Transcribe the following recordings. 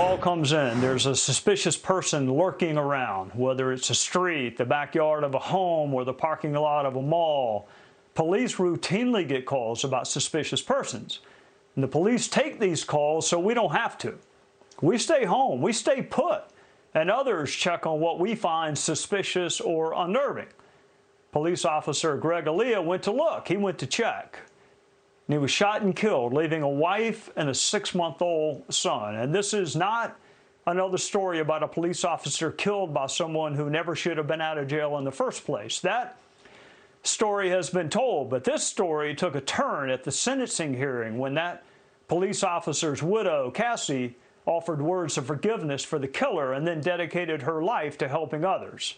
call comes in. There's a suspicious person lurking around, whether it's a street, the backyard of a home, or the parking lot of a mall. Police routinely get calls about suspicious persons. And the police take these calls so we don't have to. We stay home, we stay put, and others check on what we find suspicious or unnerving. Police officer Greg Alia went to look, he went to check. And he was shot and killed, leaving a wife and a 6-month-old son. And this is not another story about a police officer killed by someone who never should have been out of jail in the first place. That story has been told, but this story took a turn at the sentencing hearing when that police officer's widow, Kassy, offered words of forgiveness for the killer and then dedicated her life to helping others.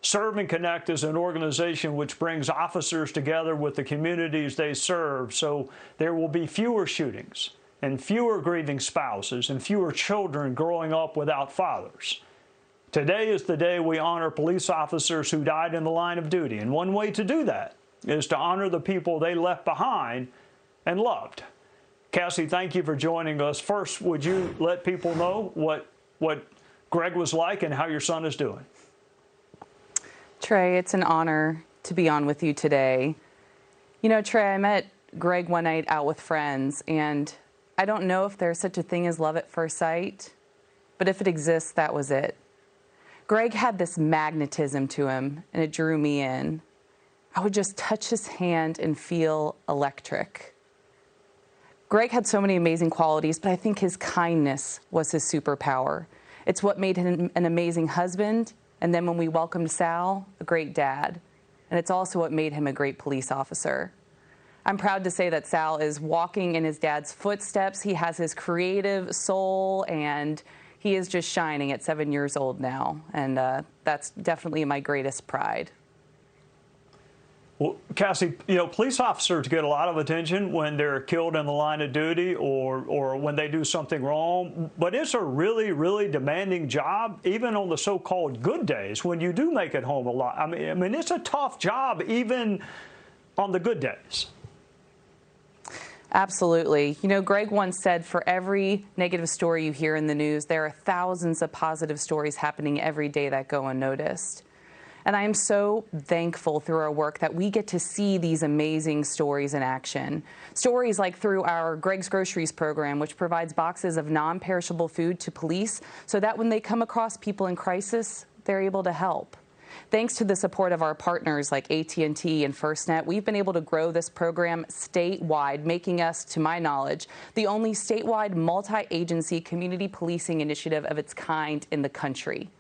Serve and Connect is an organization which brings officers together with the communities they serve, so there will be fewer shootings and fewer grieving spouses and fewer children growing up without fathers. Today is the day we honor police officers who died in the line of duty, and one way to do that is to honor the people they left behind and loved. Kassy, thank you for joining us. First, would you let people know what Greg was like and how your son is doing? Trey, it's an honor to be on with you today. You know, Trey, I met Greg one night out with friends, and I don't know if there's such a thing as love at first sight, but if it exists, that was it. Greg had this magnetism to him, and it drew me in. I would just touch his hand and feel electric. Greg had so many amazing qualities, but I think his kindness was his superpower. It's what made him an amazing husband, and then when we welcomed Sal, a great dad. And it's also what made him a great police officer. I'm proud to say that Sal is walking in his dad's footsteps. He has his creative soul, and he is just shining at 7 years old now. And that's definitely my greatest pride. Well, Kassy, you know, police officers get a lot of attention when they're killed in the line of duty or when they do something wrong, but it's a really, really demanding job, even on the so-called good days when you do make it home a lot. I mean, it's a tough job even on the good days. Absolutely. You know, Greg once said, for every negative story you hear in the news, there are thousands of positive stories happening every day that go unnoticed. And I am so thankful through our work that we get to see these amazing stories in action. Stories like through our Greg's Groceries program, which provides boxes of non-perishable food to police so that when they come across people in crisis, they're able to help. Thanks to the support of our partners like AT&T and FirstNet, we've been able to grow this program statewide, making us, to my knowledge, the only statewide multi-agency community policing initiative of its kind in the country.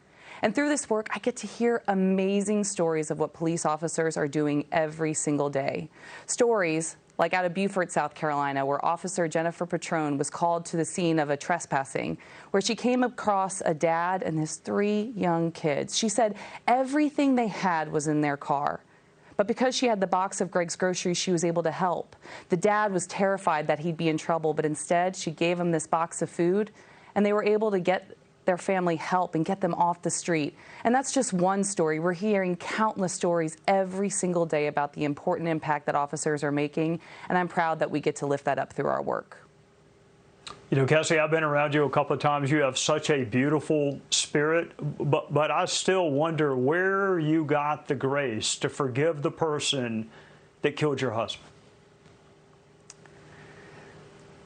And through this work, I get to hear amazing stories of what police officers are doing every single day. Stories like out of Beaufort, South Carolina, where Officer Jennifer Patrone was called to the scene of a trespassing, where she came across a dad and his 3 young kids. She said everything they had was in their car. But because she had the box of Greg's Groceries, she was able to help. The dad was terrified that he'd be in trouble, but instead she gave him this box of food, and they were able to get their family help and get them off the street. And that's just one story. We're hearing countless stories every single day about the important impact that officers are making, and I'm proud that we get to lift that up through our work. You know, Kassy, I've been around you a couple of times. You have such a beautiful spirit, but I still wonder where you got the grace to forgive the person that killed your husband.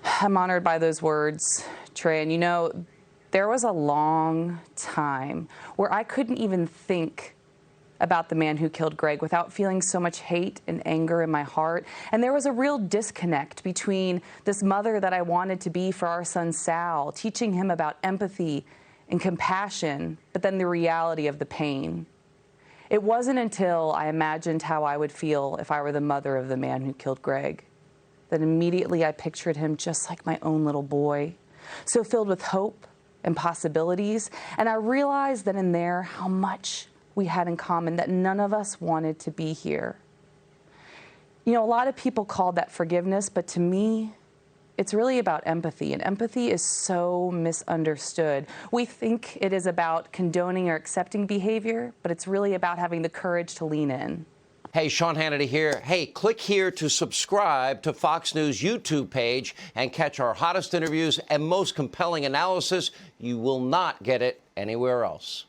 I'm honored by those words, Trey, and you know, there was a long time where I couldn't even think about the man who killed Greg without feeling so much hate and anger in my heart. And there was a real disconnect between this mother that I wanted to be for our son Sal, teaching him about empathy and compassion, but then the reality of the pain. It wasn't until I imagined how I would feel if I were the mother of the man who killed Greg that immediately I pictured him just like my own little boy, so filled with hope and possibilities. And I realized that in there how much we had in common, that none of us wanted to be here. You know, a lot of people call that forgiveness, but to me, it's really about empathy, and empathy is so misunderstood. We think it is about condoning or accepting behavior, but it's really about having the courage to lean in. Hey, Sean Hannity here. Hey, click here to subscribe to Fox News YouTube page and catch our hottest interviews and most compelling analysis. You will not get it anywhere else.